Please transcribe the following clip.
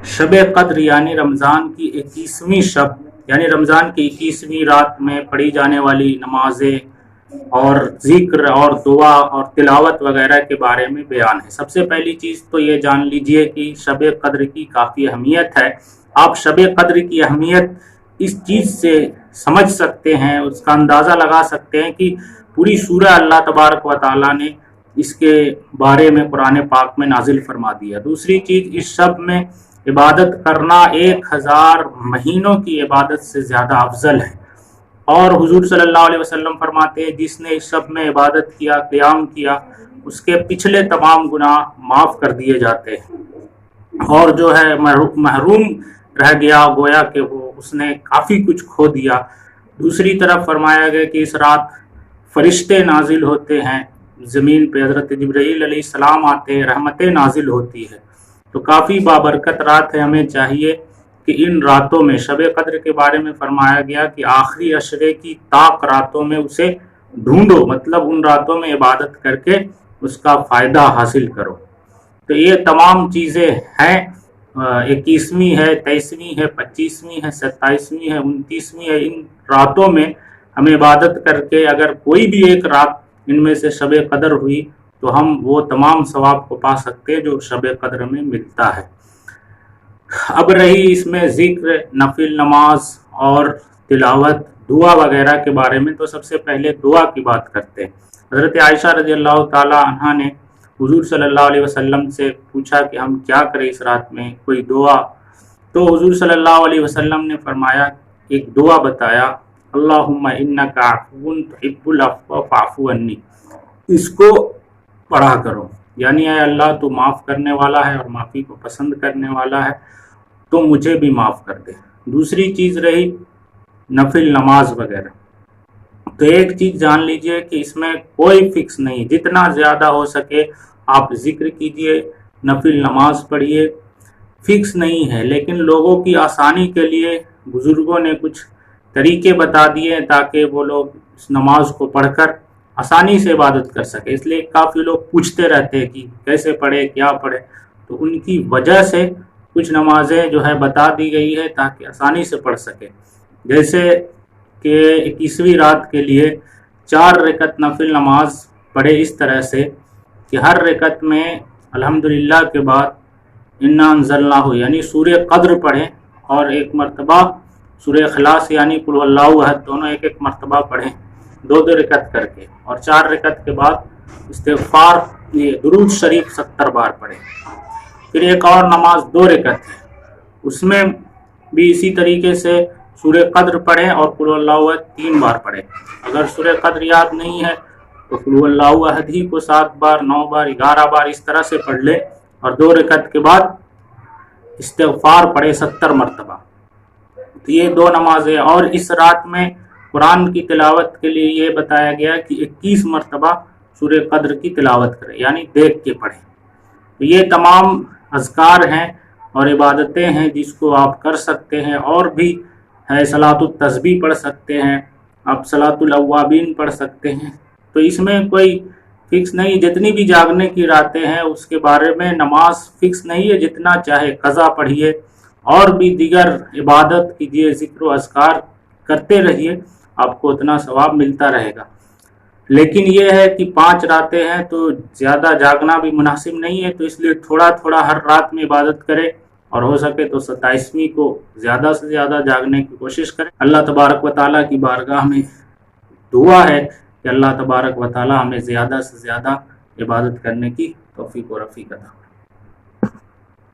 शब कद्र यानी रमज़ान की 21वीं शब यानी रमज़ान की 21वीं रात में पढ़ी जाने वाली नमाजें और जिक्र और दुआ और तिलावत वगैरह के बारे में बयान है। सबसे पहली चीज़ तो ये जान लीजिए कि शब कद्र की काफ़ी अहमियत है। आप शब कद्र की अहमियत इस चीज़ से समझ सकते हैं, उसका अंदाज़ा लगा सकते हैं कि पूरी सूरह अल्लाह तबारक व तआला ने इसके बारे में कुरान पाक में नाजिल फरमा दिया। दूसरी चीज़, इस शब में इबादत करना 1000 महीनों की इबादत से ज़्यादा अफजल है। और हुजूर सल्लल्लाहु अलैहि वसल्लम फरमाते हैं, जिसने इस शब में इबादत किया, क़याम किया, उसके पिछले तमाम गुनाह माफ़ कर दिए जाते हैं। और जो है महरूम रह गया, गोया कि उसने काफ़ी कुछ खो दिया। दूसरी तरफ फरमाया गया कि इस रात फरिश्ते नाजिल होते हैं, ज़मीन पे हज़रत जिब्रील अलैहिस्सलाम आते हैं, रहमतें नाजिल होती है। तो काफ़ी बाबरकत रात है। हमें चाहिए कि इन रातों में शब कद्र के बारे में फरमाया गया कि आखिरी अशरे की ताक रातों में उसे ढूंढो, मतलब उन रातों में इबादत करके उसका फ़ायदा हासिल करो। तो ये तमाम चीज़ें हैं, 21वीं है, 23वीं है, 25वीं है, 27वीं है, 29वीं है। इन रातों में हमें इबादत करके अगर कोई भी एक रात इनमें से शब कद्र हुई तो हम वो तमाम सवाब को पा सकते हैं जो शब कद्र में मिलता है। अब रही इसमें जिक्र, नफिल नमाज और तिलावत, दुआ वगैरह के बारे में, तो सबसे पहले दुआ की बात करते हैं। हज़रत आयशा रज़ियल्लाहु ताला अन्हा ने हुजूर सल्लल्लाहु अलैहि वसल्लम से पूछा कि हम क्या करें इस रात में, कोई दुआ। तो हुजूर सल्लल्लाहु अलैहि वसल्लम ने फरमाया, एक दुआ बताया, अल्लाहुम्मा इन्नका अफ़्वुन तुहिब्बुल अफ़्व फ़अफ़ु अन्नी। इसको पढ़ा करो, यानी ऐ अल्लाह तू माफ़ करने वाला है और माफ़ी को पसंद करने वाला है, तो मुझे भी माफ़ कर दे। दूसरी चीज़ रही नफिल नमाज वगैरह। तो एक चीज़ जान लीजिए कि इसमें कोई फिक्स नहीं, जितना ज़्यादा हो सके आप जिक्र कीजिए, नफिल नमाज पढ़िए, फिक्स नहीं है। लेकिन लोगों की आसानी के लिए बुज़ुर्गों ने कुछ तरीके बता दिए ताकि वो लोग इस नमाज को पढ़कर आसानी से इबादत कर सके। इसलिए काफ़ी लोग पूछते रहते हैं कि कैसे पढ़े, क्या पढ़े। तो उनकी वजह से कुछ नमाजें जो है बता दी गई है ताकि आसानी से पढ़ सके। जैसे कि 21वीं रात के लिए 4 रकत नफिल नमाज पढ़े इस तरह से कि हर रकत में अल्हम्दुलिल्लाह के बाद इन्ना अंज़लनाहु यानी सूरह कद्र पढ़ें और एक मरतबा सूरह इखलास यानी कुल हुवल्लाहु अहद, दोनों एक एक मरतबा पढ़ें 2-2 रकत करके। और 4 रकत के बाद इस्तिग़फ़ार, दुरूद शरीफ 70 बार पढ़ें। फिर एक और नमाज 2 रकत है, उसमें भी इसी तरीके से सूरह कद्र पढ़ें और कुल हुवल्लाहु अहद 3 बार पढ़ें। अगर सूरह कद्र याद नहीं है तो कुल हुवल्लाहु अहद ही को 7 बार, 9 बार, 11 बार इस तरह से पढ़ ले और 2 रकत के बाद इस्तिग़फ़ार पढ़े 70 मरतबा। तो ये 2 नमाजें। और इस रात में कुरान की तिलावत के लिए ये बताया गया कि 21 मरतबा सूरह कद्र की तिलावत करें, यानी देख के पढ़ें। तो ये तमाम अज़कार हैं और इबादतें हैं जिसको आप कर सकते हैं। और भी है, सलातुत तस्बीह पढ़ सकते हैं, आप सलातुल अव्वाबीन पढ़ सकते हैं। तो इसमें कोई फिक्स नहीं, जितनी भी जागने की रातें हैं उसके बारे में नमाज फिक्स नहीं है, जितना चाहे क़ज़ा पढ़िए और भी दीगर इबादत कीजिए, ज़िक्र व अज़कार करते रहिए, आपको उतना सवाब मिलता रहेगा। लेकिन ये है कि 5 रातें हैं तो ज़्यादा जागना भी मुनासिब नहीं है, तो इसलिए थोड़ा थोड़ा हर रात में इबादत करें और हो सके तो 27वीं को ज़्यादा से ज़्यादा जागने की कोशिश करें। अल्लाह तबारक व तआला की बारगाह में दुआ है कि अल्लाह तबारक व तआला हमें ज़्यादा से ज़्यादा इबादत करने की तौफ़ीक़ व रफ़ीक़ अता फरमाए।